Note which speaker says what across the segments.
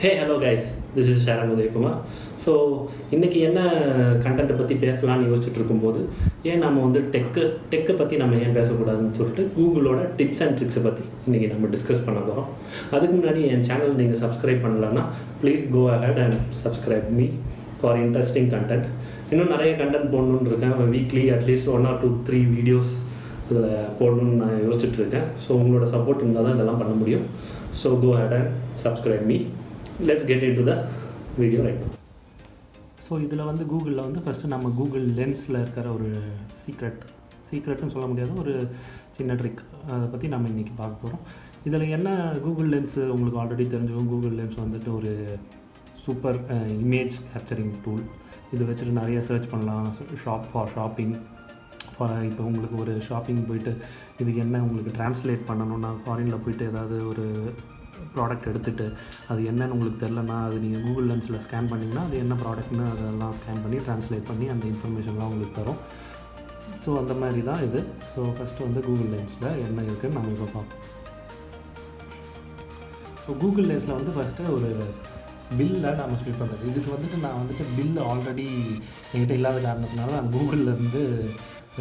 Speaker 1: Hey hello guys, this is Sharan Udayakumar. So இன்றைக்கி என்ன கண்டென்ட்டை பற்றி பேசலாம்னு யோசிச்சுட்டு இருக்கும்போது, ஏன் நம்ம வந்து டெக்கை பற்றி நம்ம ஏன் பேசக்கூடாதுன்னு சொல்லிட்டு கூகுளோட டிப்ஸ் அண்ட் ட்ரிக்ஸை பற்றி இன்றைக்கி நம்ம டிஸ்கஸ் பண்ண போகிறோம். அதுக்கு முன்னாடி என் சேனல் நீங்கள் சப்ஸ்கிரைப் பண்ணலன்னா please go ahead and subscribe me for interesting content. இன்னும் நிறைய கண்டென்ட் போடணுன்னு இருக்கேன். வீக்லி அட்லீஸ்ட் 1 or 2 3 வீடியோஸ் இதில் போடணுன்னு நான் யோசிச்சுட்ருக்கேன். ஸோ உங்களோட சப்போர்ட் இருந்தால் தான் இதெல்லாம் பண்ண முடியும். So go ahead and subscribe me. Let's get into the video right. So இதில் வந்து கூகுளில் வந்து ஃபஸ்ட்டு நம்ம கூகுள் லென்ஸில் இருக்கிற ஒரு சீக்ரெட்னு சொல்ல முடியாத ஒரு சின்ன ட்ரிக், அதை பற்றி நம்ம இன்றைக்கி பார்க்க போகிறோம். இதில் என்ன, கூகுள் லென்ஸு உங்களுக்கு ஆல்ரெடி தெரிஞ்சுக்கும். கூகுள் லென்ஸ் வந்துட்டு ஒரு சூப்பர் இமேஜ் கேப்சரிங் டூல். இது வச்சுட்டு நிறைய சர்ச் பண்ணலாம். ஷாப்பிங் இப்போ உங்களுக்கு ஒரு ஷாப்பிங் போயிட்டு இதுக்கு என்ன உங்களுக்கு ட்ரான்ஸ்லேட் பண்ணணுன்னா, ஃபாரினில் போயிட்டு ஏதாவது ஒரு ப்ராடக்ட் எடுத்துகிட்டு அது என்னன்னு உங்களுக்கு தெரிலனா, அது நீங்கள் கூகுள் லென்ஸில் ஸ்கேன் பண்ணிங்கன்னா அது என்ன ப்ராடக்ட்னு அதெல்லாம் ஸ்கேன் பண்ணி ட்ரான்ஸ்லேட் பண்ணி அந்த இன்ஃபர்மேஷன்லாம் உங்களுக்கு தரும். ஸோ அந்த மாதிரி தான் இது. ஸோ ஃபஸ்ட்டு வந்து கூகுள் லென்ஸில் என்ன இருக்குதுன்னு நம்ம இப்போ பார்ப்போம். ஸோ கூகுள் லென்ஸில் வந்து ஃபஸ்ட்டு ஒரு பில்லை நம்ம ஸ்பிட் பண்ணுறது. இதுக்கு வந்துட்டு நான் வந்துட்டு பில் ஆல்ரெடி என்கிட்ட இல்லாத காரணத்தினால நான் கூகுளிலேருந்து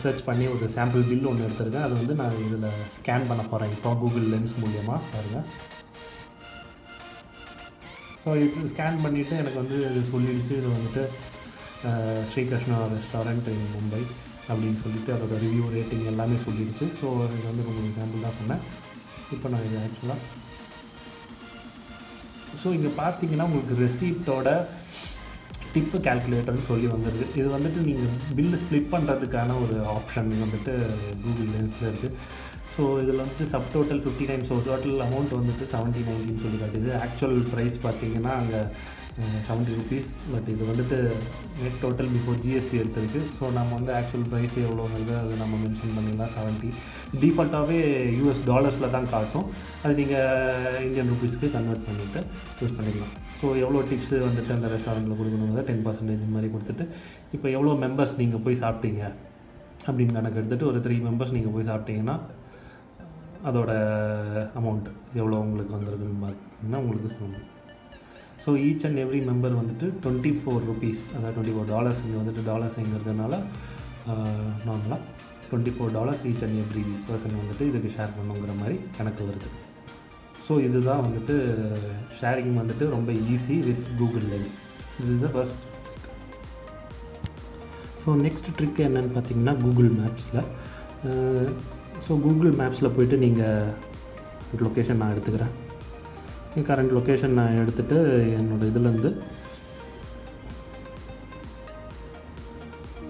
Speaker 1: சர்ச் பண்ணி ஒரு சாம்பிள் பில் ஒன்று எடுத்துருக்கேன். அது வந்து நான் இதில் ஸ்கேன் பண்ண போகிறேன் இப்போ கூகுள் லென்ஸ் மூலியமாக பாருங்கள். ஸோ இது ஸ்கேன் பண்ணிவிட்டு எனக்கு வந்து இது சொல்லிடுச்சு. இது வந்துட்டு ஸ்ரீகிருஷ்ணா ரெஸ்டாரண்ட் இன் மும்பை அப்படின்னு சொல்லிட்டு அதோட ரிவ்யூ ரேட்டிங் எல்லாமே சொல்லிடுச்சு. ஸோ இது வந்து உங்களுக்கு சாம்பிள் தான் சொன்னேன். இப்போ நான் இது ஆக்சுவலாக ஸோ இங்கே பார்த்தீங்கன்னா உங்களுக்கு ரெசிப்டோட டிப்பு கேல்குலேட்டர்னு சொல்லி வந்துருக்கு. இது வந்துட்டு நீங்கள் பில்லு ஸ்ப்ளிட் பண்ணுறதுக்கான ஒரு ஆப்ஷன் வந்துட்டு கூகுள் லென்ஸில் இருக்குது. ஸோ இதில் வந்துட்டு sub total 59. So total amount வந்துட்டு 70-90 சொல்லி காட்டுது. ஆக்சுவல் ப்ரைஸ் பார்த்தீங்கன்னா அங்கே 70 rupees. பட் இது வந்துட்டு நெட் டோட்டல் பிஃபோர் ஜிஎஸ்டி எடுத்துருக்கு. ஸோ நம்ம வந்து ஆக்சுவல் ப்ரைஸ் எவ்வளோங்கிறது அது நம்ம மென்ஷன் பண்ணிடலாம். 70 டிஃபால்ட்டாகவே யூஎஸ் டாலர்ஸில் தான் காட்டும். அது நீங்கள் இந்தியன் ருபீஸ்க்கு கன்வெர்ட் பண்ணிவிட்டு யூஸ் பண்ணிக்கலாம். ஸோ எவ்வளோ டிப்ஸு வந்துட்டு அந்த ரெஸ்டாரண்ட்டில் கொடுக்கணுங்கிறத 10% மாதிரி கொடுத்துட்டு, இப்போ எவ்வளோ மெம்பர்ஸ் நீங்கள் போய் சாப்பிட்டீங்க அப்படின்னு கணக்கு எடுத்துகிட்டு ஒரு 3 மெம்பர்ஸ் நீங்கள் போய் சாப்பிட்டீங்கன்னா அதோட அமௌண்ட் எவ்வளோ உங்களுக்கு வந்திருக்குன்னு பார்த்தீங்கன்னா உங்களுக்கு சொல்லணும். So each and every member வந்துட்டு 24 rupees, அதாவது $24. இங்கே வந்துட்டு டாலர்ஸ் எங்கிறதுனால நார்மலாக $24 ஈச் அண்ட் எவ்ரி பர்சன் வந்துட்டு இதுக்கு ஷேர் பண்ணுங்கிற மாதிரி கணக்கு வருது. ஸோ இதுதான் வந்துட்டு ஷேரிங் வந்துட்டு ரொம்ப easy with Google lens. This is the first. So next trick என்னென்னு பார்த்தீங்கன்னா கூகுள் மேப்ஸில். ஸோ கூகுள் மேப்ஸில் போய்ட்டு நீங்கள் லொக்கேஷன் நான் எடுத்துக்கிறேன். கரண்ட் லொக்கேஷன் நான் எடுத்துகிட்டு என்னோடய இதுலேருந்து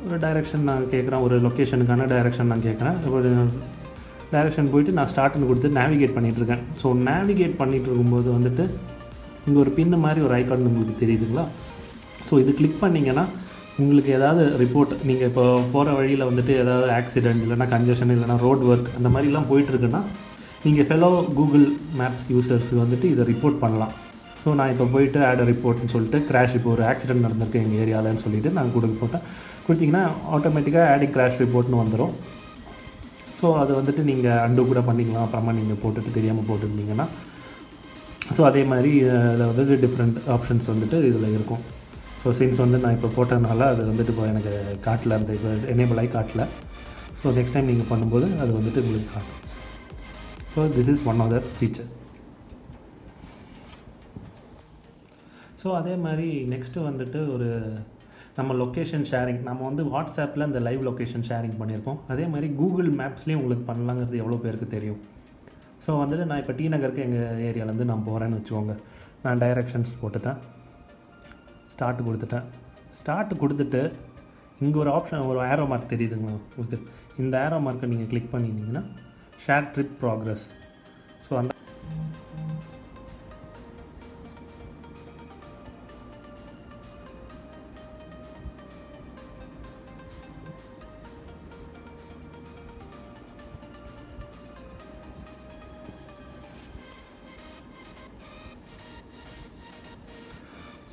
Speaker 1: ஒரு டைரெக்ஷன் நான் கேட்குறேன். ஒரு லொக்கேஷனுக்கான டைரெக்ஷன் நான் கேட்குறேன். ஒரு டைரெக்ஷன் போய்ட்டு நான் ஸ்டார்ட்னு கொடுத்து நேவிகேட் பண்ணிகிட்ருக்கேன். ஸோ நேவிகேட் பண்ணிகிட்டு இருக்கும்போது வந்துட்டு இங்கே ஒரு பின்னு மாதிரி ஒரு ஐகான் உங்களுக்கு தெரியுதுங்களா? ஸோ இது கிளிக் பண்ணிங்கன்னா உங்களுக்கு ஏதாவது ரிப்போர்ட், நீங்கள் இப்போ போகிற வழியில் வந்துட்டு ஏதாவது ஆக்சிடெண்ட் இல்லைனா கன்ஜெஷன் இல்லைனா ரோட் ஒர்க் அந்த மாதிரிலாம் போயிட்டுருக்குன்னா நீங்கள் ஃபெலோ கூகுள் மேப்ஸ் யூசர்ஸுக்கு வந்துட்டு இதை ரிப்போர்ட் பண்ணலாம். ஸோ நான் இப்போ போயிட்டு ஆட் ரிப்போர்ட்னு சொல்லிட்டு கிராஷ், இப்போ ஒரு ஆக்சிடெண்ட் நடந்திருக்கு எங்கள் ஏரியாவில்னு சொல்லிவிட்டு நான் கொடுத்தீங்கன்னா ஆட்டோமேட்டிக்காக ஆடிங் கிராஷ் ரிப்போர்ட்னு வந்துடும். ஸோ அது வந்துட்டு நீங்கள் அண்டு கூட பண்ணிக்கலாம். அப்புறமா நீங்கள் போட்டுட்டு தெரியாமல் போட்டுருந்தீங்கன்னா. ஸோ அதே மாதிரி அதில் வந்துட்டு டிஃப்ரெண்ட் ஆப்ஷன்ஸ் வந்துட்டு இதில் இருக்கும். ஸோ சின்ஸ் வந்து நான் இப்போ போட்டதுனால அது வந்துட்டு இப்போ எனக்கு காட்டல, அந்த இப்போ எனேபிள் ஆகி காட்டல. ஸோ நெக்ஸ்ட் டைம் நீங்கள் பண்ணும்போது அது வந்துட்டு உங்களுக்கு காட்டும். So this is one of the feature. So அதே மாதிரி நெக்ஸ்ட்டு வந்துட்டு ஒரு நம்ம லொக்கேஷன் ஷேரிங், நம்ம வந்து வாட்ஸ்அப்பில் இந்த லைவ் லொக்கேஷன் ஷேரிங் பண்ணியிருக்கோம். அதே மாதிரி கூகுள் மேப்ஸ்லேயும் உங்களுக்கு பண்ணலாங்கிறது எவ்வளோ பேருக்கு தெரியும். ஸோ வந்துட்டு நான் இப்போ டி நகருக்கு எங்கள் ஏரியாவிலேருந்து நான் போகிறேன்னு வச்சுக்கோங்க. நான் டைரெக்ஷன்ஸ் போட்டுட்டேன், ஸ்டார்ட் கொடுத்துட்டு இங்கே ஒரு ஆப்ஷன், ஒரு ஏரோ மார்க் தெரியுதுங்களா உங்களுக்கு? இந்த ஏரோ மார்க்கை நீங்கள் கிளிக் பண்ணிட்டீங்கன்னா ஷேர் ட்ரிப் ப்ராக்ரஸ். ஸோ அந்த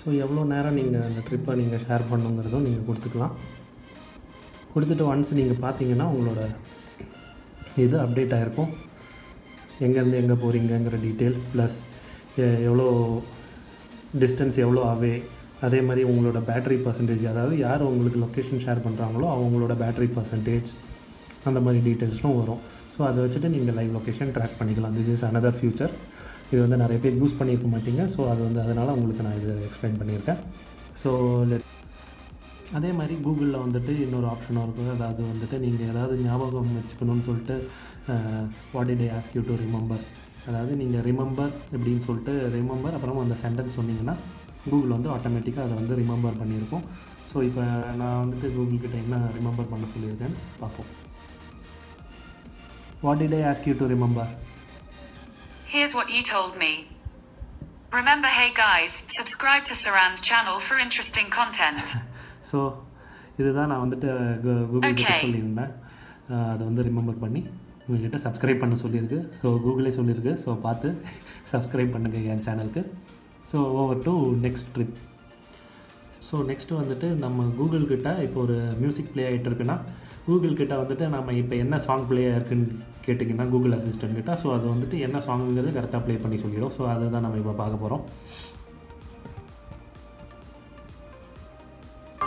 Speaker 1: ஸோ எவ்வளோ நேரம் நீங்கள் அந்த ட்ரிப்பை நீங்கள் ஷேர் பண்ணுங்கிறதும் நீங்கள் கொடுத்துக்கலாம். கொடுத்துட்டு ஒன்ஸ் நீங்கள் பார்த்தீங்கன்னா உங்களோட இது அப்டேட் ஆகிருக்கும். எங்கேருந்து எங்கே போகிறீங்கங்கிற டீட்டெயில்ஸ் ப்ளஸ் எவ்வளோ டிஸ்டன்ஸ் எவ்வளோ அவே, அதே மாதிரி உங்களோட பேட்டரி பர்சன்டேஜ், அதாவது யார் உங்களுக்கு லொக்கேஷன் ஷேர் பண்ணுறாங்களோ அவங்களோட பேட்டரி பர்சன்டேஜ், அந்த மாதிரி டீட்டெயில்ஸும் வரும். ஸோ அதை வச்சுட்டு நீங்கள் லைவ் லொக்கேஷன் ட்ராக் பண்ணிக்கலாம். This is another future. இது வந்து நிறைய பேர் யூஸ் பண்ணியிருக்க மாட்டீங்க. ஸோ அது வந்து அதனால் உங்களுக்கு நான் இது எக்ஸ்பிளைன் பண்ணியிருக்கேன். ஸோ அதே மாதிரி கூகுளில் வந்துட்டு இன்னொரு ஆப்ஷனும் இருக்குது. அதாவது வந்துட்டு நீங்கள் ஏதாவது ஞாபகம் வச்சுக்கணும்னு சொல்லிட்டு what did I ask you to remember, அதாவது நீங்கள் ரிமெம்பர் எப்படின்னு சொல்லிட்டு ரிமெம்பர் அப்புறம் அந்த சென்டென்ஸ் சொன்னீங்கன்னா கூகுள் வந்து ஆட்டோமேட்டிக்காக அதை வந்து ரிமெம்பர் பண்ணியிருக்கோம். ஸோ இப்போ நான் வந்துட்டு கூகுள்கிட்ட என்ன ரிமெம்பர் பண்ண சொல்லியிருக்கேன்னு பார்ப்போம். What did I ask you to remember?
Speaker 2: Here's what you told me. Remember, hey guys, subscribe to Saran's channel for interesting content.
Speaker 1: So இதுதான் நான் வந்துட்டு கூகுள் கிட்ட சொல்லியிருந்தேன். அதை வந்து ரிமெம்பர் பண்ணி உங்கள்கிட்ட சப்ஸ்கிரைப் பண்ண சொல்லியிருக்கு. ஸோ கூகுளே சொல்லியிருக்கு. ஸோ பார்த்து சப்ஸ்கிரைப் பண்ணுங்கள் என் சேனலுக்கு. So over to next trip. So next வந்துட்டு நம்ம கூகுள்கிட்ட இப்போ ஒரு மியூசிக் ப்ளே ஆகிட்டு இருக்குன்னா கூகுள்கிட்ட வந்துட்டு நம்ம இப்போ என்ன சாங் ப்ளே ஆகிருக்குன்னு கேட்டிங்கன்னா கூகுள் அசிஸ்டன்ட் கிட்ட, ஸோ அது வந்துட்டு என்ன சாங்குங்கிறது கரெக்டாக ப்ளே பண்ணி சொல்லிடும். ஸோ அதை தான் நம்ம இப்போ பார்க்க போகிறோம்.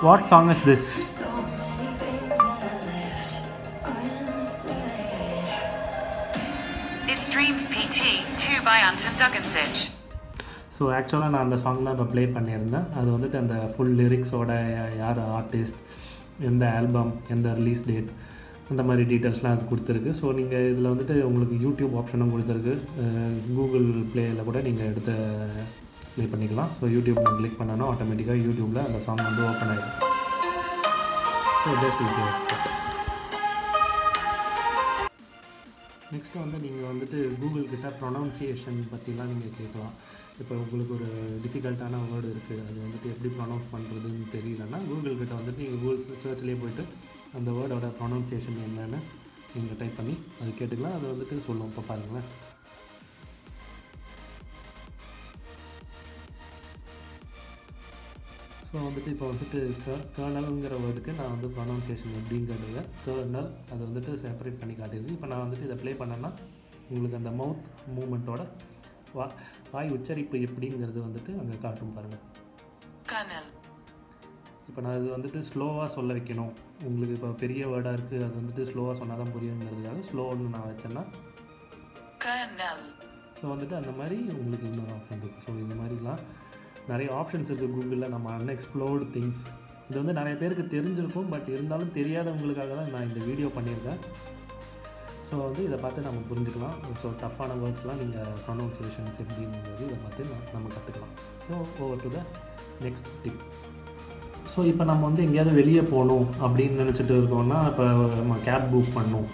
Speaker 1: What song is this?
Speaker 2: It's Dreams PT 2 by Anton Dugancic.
Speaker 1: So ஆக்சுவலாக நான் அந்த சாங் தான் இப்போ ப்ளே பண்ணியிருந்தேன். அது வந்துட்டு அந்த ஃபுல் லிரிக்ஸோட யார் ஆர்டிஸ்ட், எந்த ஆல்பம், எந்த ரிலீஸ் டேட், அந்த மாதிரி டீட்டெயில்ஸ்லாம் அது கொடுத்துருக்கு. ஸோ நீங்கள் இதில் வந்துட்டு உங்களுக்கு யூடியூப் ஆப்ஷனும் கொடுத்துருக்கு. கூகுள் ப்ளேயில் கூட நீங்கள் எடுத்து ப்ளே பண்ணிக்கலாம். ஸோ யூடியூப் நான் கிளிக் பண்ணணும், ஆட்டோமேட்டிக்காக யூடியூப்பில் அந்த சாங் வந்து ஓப்பன் ஆகிடும். So just easy. நெக்ஸ்ட்டு வந்து நீங்கள் வந்துட்டு கூகுள் கிட்ட ப்ரொனவுன்சியேஷன் பற்றிலாம் நீங்கள் கேட்கலாம். இப்போ உங்களுக்கு ஒரு டிஃபிகல்ட்டான வேர்டு இருக்குது, அது வந்துட்டு எப்படி ப்ரொனவுன்ஸ் பண்ணுறதுன்னு தெரியலன்னா கூகுள் கிட்ட வந்துட்டு நீங்கள் கூகுள் சர்ச்லேயே போய்ட்டு அந்த வேர்டோட ப்ரொனவுன்சியேஷன் என்னென்னு நீங்கள் டைப் பண்ணி அது கேட்டுக்கலாம். அது வந்துட்டு சொல்லுவோம். இப்போ பாருங்களேன், ஸோ வந்துட்டு இப்போ வந்துட்டு கர்னல்ங்கிற வேர்டுக்கு நான் வந்து ப்ரொனவுன்சியேஷன் எப்படிங்கிறத கர்னல் அதை வந்துட்டு செப்பரேட் பண்ணி காட்டிடுது. இப்போ நான் வந்துட்டு இதை ப்ளே பண்ணேன்னா உங்களுக்கு அந்த மவுத் மூமெண்ட்டோட வாய் உச்சரிப்பு எப்படிங்கிறது வந்துட்டு அங்கே காட்டும் பாருங்கள்.
Speaker 2: Kernel.
Speaker 1: இப்போ நான் இது வந்துட்டு ஸ்லோவாக சொல்ல வைக்கணும், உங்களுக்கு இப்போ பெரிய வேர்டாக இருக்குது, அது வந்துட்டு ஸ்லோவாக சொன்னால் தான் புரியுங்கிறதுக்காக ஸ்லோன்னு நான் வச்சேன்னா
Speaker 2: Kernel.
Speaker 1: ஸோ வந்துட்டு அந்த மாதிரி உங்களுக்கு இன்னொரு ஆப்ஷன் இருக்குது. ஸோ இந்த மாதிரிலாம் நிறைய ஆப்ஷன்ஸ் இருக்குது கூகுளில். நம்ம அன்எக்ஸ்ப்ளோர்டு திங்ஸ் இது வந்து நிறைய பேருக்கு தெரிஞ்சிருக்கும், பட் இருந்தாலும் தெரியாதவங்களுக்காக தான் நான் இந்த வீடியோ பண்ணியிருக்கேன். ஸோ வந்து இதை பார்த்து நம்ம புரிஞ்சுக்கலாம். ஸோ டஃப்பான வேர்ட்ஸ்லாம் நீங்கள் ப்ரொனவுன்சியேஷன்ஸ் எப்படிங்கிறது இதை பார்த்து நம்ம கற்றுக்கலாம். So over to the next tip. So இப்போ நம்ம வந்து எங்கேயாவது வெளியே போகணும் அப்படின்னு நினச்சிட்டு இருக்கோம்னா, இப்போ நம்ம கேப் புக் பண்ணணும்.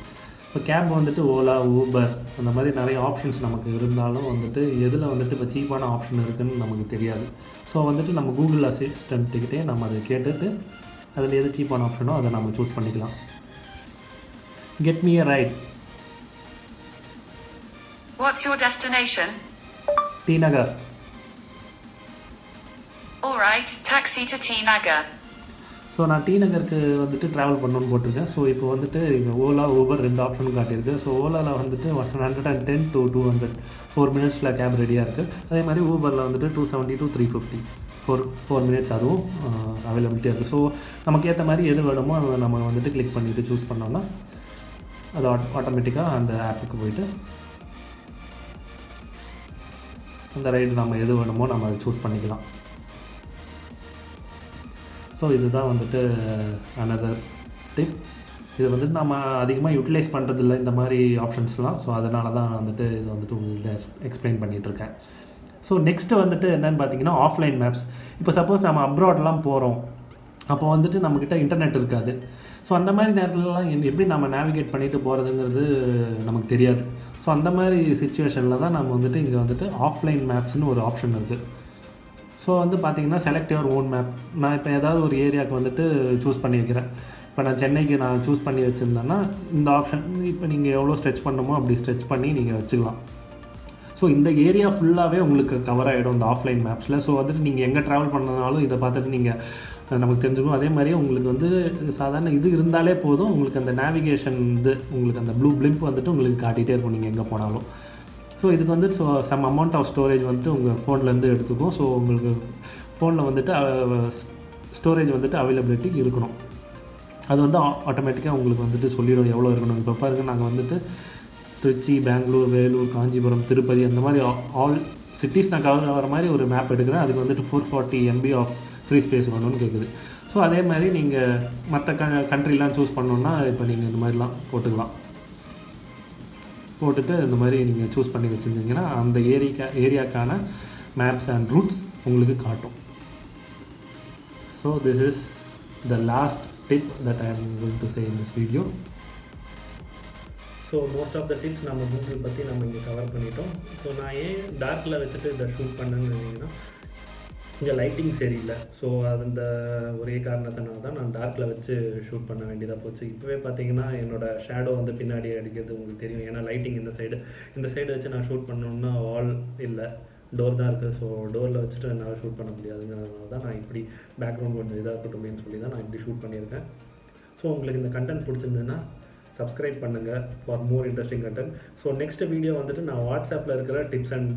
Speaker 1: இப்போ கேப் வந்துட்டு ஓலா, ஊபர் அந்த மாதிரி நிறைய ஆப்ஷன்ஸ் நமக்கு இருந்தாலும் வந்துட்டு எதில் வந்துட்டு இப்போ சீப்பான ஆப்ஷன் இருக்குதுன்னு நமக்கு தெரியாது. ஸோ வந்துட்டு நம்ம கூகுள் அசிஸ்டண்ட்டுக்கிட்டே நம்ம அதை கேட்டுட்டு அதில் எது சீப்பான ஆப்ஷனோ அதை நம்ம சூஸ் பண்ணிக்கலாம். Get me a ride.
Speaker 2: What's your destination?
Speaker 1: T Nagar.
Speaker 2: Alright, taxi to T Nagar.
Speaker 1: So நான் டி நகருக்கு வந்துட்டு ட்ராவல் பண்ணணுன்னு போட்டிருக்கேன். ஸோ இப்போ வந்துட்டு இங்கே ஓலா, ஊபர் ரெண்டு ஆப்ஷனும் காட்டியிருக்கு. ஸோ ஓலாவில் வந்துட்டு 110 to 200 4 மினிட்ஸில் கேப் ரெடியாக இருக்குது. அதே மாதிரி ஊபரில் வந்துட்டு 270 to 350 4 மினிட்ஸ் அதுவும் அவைலபிலிட்டியாக இருக்குது. ஸோ நமக்கு ஏற்ற மாதிரி எது வேணுமோ அதை நம்ம வந்துட்டு கிளிக் பண்ணிவிட்டு சூஸ் பண்ணோம்னா அது ஆட்டோமேட்டிக்காக அந்த ஆப்புக்கு போயிட்டு அந்த ரைடு நம்ம எது வேணுமோ நம்ம அதை சூஸ் பண்ணிக்கலாம். ஸோ இதுதான் வந்துட்டு அனதர் டிப். இது வந்துட்டு நம்ம அதிகமாக யூட்டிலைஸ் பண்ணுறதில்ல இந்த மாதிரி ஆப்ஷன்ஸ்லாம். ஸோ அதனால தான் வந்துட்டு இது வந்துட்டு உங்கள்கிட்ட எக்ஸ்பிளைன் பண்ணிகிட்ருக்கேன். ஸோ நெக்ஸ்ட்டு வந்துட்டு என்னென்னு பார்த்தீங்கன்னா ஆஃப்லைன் மேப்ஸ். இப்போ சப்போஸ் நம்ம அப்ராட்லாம் போகிறோம், அப்போ வந்துட்டு நம்மக்கிட்ட இன்டர்நெட் இருக்காது. ஸோ அந்த மாதிரி நேரத்துலலாம் எப்படி நம்ம நேவிகேட் பண்ணிட்டு போகிறதுங்கிறது நமக்கு தெரியாது. ஸோ அந்த மாதிரி சிச்சுவேஷனில் தான் நம்ம வந்துட்டு இங்கே வந்துட்டு ஆஃப்லைன் மேப்ஸ்னு ஒரு ஆப்ஷன் இருக்குது. ஸோ வந்து பார்த்திங்கன்னா செலக்ட் யுவர் ஓன் மேப். நான் இப்போ ஏதாவது ஒரு ஏரியாவுக்கு வந்துட்டு சூஸ் பண்ணி வைக்கிறேன். இப்போ நான் சென்னைக்கு நான் சூஸ் பண்ணி வச்சுருந்தேன்னா இந்த ஆப்ஷன் இப்போ நீங்கள் எவ்வளோ ஸ்ட்ரெச் பண்ணணுமோ அப்படி ஸ்ட்ரெச் பண்ணி நீங்கள் வச்சுக்கலாம். ஸோ இந்த ஏரியா ஃபுல்லாகவே உங்களுக்கு கவர் ஆகிடும் இந்த ஆஃப்லைன் மேப்ஸில். ஸோ வந்துட்டு நீங்கள் எங்கே ட்ராவல் பண்ணனாலும் இதை பார்த்துட்டு நீங்கள் நமக்கு தெரிஞ்சுக்கும். அதே மாதிரியே உங்களுக்கு வந்து சாதாரண இது இருந்தாலே போதும், உங்களுக்கு அந்த நேவிகேஷன் இது உங்களுக்கு அந்த ப்ளூ பிளிம்ப் வந்துட்டு உங்களுக்கு காட்டிகிட்டே இருக்கும் நீங்கள் எங்கே போனாலும். ஸோ இதுக்கு வந்து சம் அமௌண்ட் ஆஃப் ஸ்டோரேஜ் வந்துட்டு உங்கள் ஃபோன்லேருந்து எடுத்துக்கும். ஸோ உங்களுக்கு ஃபோனில் வந்துட்டு ஸ்டோரேஜ் வந்துட்டு அவைலபிலிட்டி இருக்கணும். அது வந்து ஆட்டோமேட்டிக்காக உங்களுக்கு வந்துட்டு சொல்லிடும் எவ்வளோ இருக்கணும். இப்போ பாருங்க, நாங்கள் வந்துட்டு திருச்சி, பெங்களூர், வேலூர், காஞ்சிபுரம், திருப்பதி அந்த மாதிரி ஆல் சிட்டிஸ் நான் கவர் ஆகிற மாதிரி ஒரு மேப் எடுக்கிறேன். அதுக்கு வந்துட்டு 440 MB ஆஃப் ஃப்ரீ ஸ்பேஸ் வேணும்னு கேட்குது. ஸோ அதே மாதிரி நீங்கள் மற்ற கண்ட்ரிலாம் சூஸ் பண்ணணுன்னா இப்போ நீங்கள் இந்த மாதிரிலாம் போட்டுட்டு இந்த மாதிரி நீங்கள் சூஸ் பண்ணி வச்சுருந்தீங்கன்னா அந்த ஏரியாக்கான மேப்ஸ் அண்ட் ரூட்ஸ் உங்களுக்கு காட்டும். So this is the last tip that I am going to say in this video. So most of the tips நம்ம கூகுள் பற்றி நம்ம இங்கே கவர் பண்ணிட்டோம். ஸோ நான் ஏன் டார்க்கில் வச்சுட்டு இதை ஷூட் பண்ணேன்னு நினைக்கிறேன்னா, இங்கே லைட்டிங் சரியில்லை. ஸோ அந்த ஒரே காரணத்தினால தான் நான் டார்க்கில் வச்சு ஷூட் பண்ண வேண்டியதாக போச்சு. இப்போவே பார்த்தீங்கன்னா என்னோடய ஷேடோ வந்து பின்னாடி அடிக்கிறது உங்களுக்கு தெரியும். ஏன்னா லைட்டிங் இந்த சைடு வச்சு நான் ஷூட் பண்ணணுன்னா வால் இல்லை, டோர் தான் இருக்குது. ஸோ டோரில் வச்சுட்டு என்னால் ஷூட் பண்ண முடியாதுங்கிறதுனால தான் நான் இப்படி பேக்ரவுண்ட் கொஞ்சம் இதாக இருக்கட்டும்னு சொல்லி தான் நான் இப்படி ஷூட் பண்ணியிருக்கேன். ஸோ உங்களுக்கு இந்த கண்டென்ட் பிடிச்சிருந்ததுன்னா சப்ஸ்கிரைப் பண்ணுங்கள் for more interesting content. So next video வந்துட்டு நான் வாட்ஸ்அப்பில் இருக்கிற டிப்ஸ் அண்ட்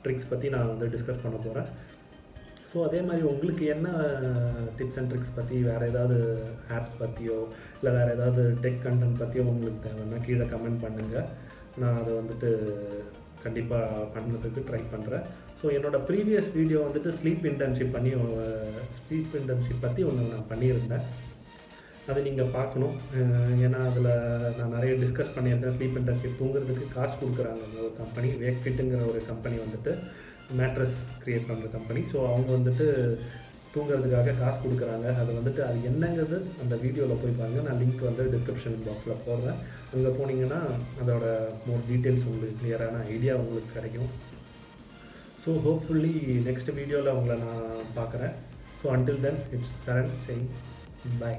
Speaker 1: ட்ரிக்ஸ் பற்றி நான் வந்து டிஸ்கஸ் பண்ண போகிறேன். ஸோ அதே மாதிரி உங்களுக்கு என்ன டிப்ஸ் அண்ட் ட்ரிக்ஸ் பற்றி, வேறு ஏதாவது ஆப்ஸ் பற்றியோ இல்லை வேறு ஏதாவது டெக் கண்டென்ட் பற்றியோ உங்களுக்கு தேவைன்னா கீழே கமெண்ட் பண்ணுங்கள். நான் அதை வந்துட்டு கண்டிப்பாக பண்ணுறதுக்கு ட்ரை பண்ணுறேன். ஸோ என்னோடய ப்ரீவியஸ் வீடியோ வந்துட்டு ஸ்லீப் இன்டர்ன்ஷிப் பற்றி ஒன்று நான் பண்ணியிருந்தேன். அதை நீங்கள் பார்க்கணும். ஏன்னா அதில் நான் நிறைய டிஸ்கஸ் பண்ணியிருக்கேன். ஸ்லீப் இன்டர்ன்ஷிப் தூங்குறதுக்கு காசு கொடுக்குறாங்க ஒரு கம்பெனி, வேக்ஃபிட்டுங்கிற ஒரு கம்பெனி வந்துட்டு மேட்ரஸ் க்ரியேட் பண்ணுற கம்பெனி. ஸோ அவங்க வந்துட்டு தூங்குறதுக்காக காசு கொடுக்குறாங்க. அது வந்துட்டு அது என்னங்கிறது அந்த வீடியோவில் போய் பாருங்கள். நான் லிங்க் வந்து டிஸ்கிரிப்ஷன் பாக்ஸில் போடுறேன். அங்கே போனீங்கன்னா அதோட மோர் டீட்டெயில்ஸ் உங்களுக்கு கிளியரான ஐடியா உங்களுக்கு கிடைக்கும். ஸோ ஹோப்ஃபுல்லி நெக்ஸ்ட் வீடியோவில் உங்களை நான் பார்க்குறேன். So until then it's Saran saying by.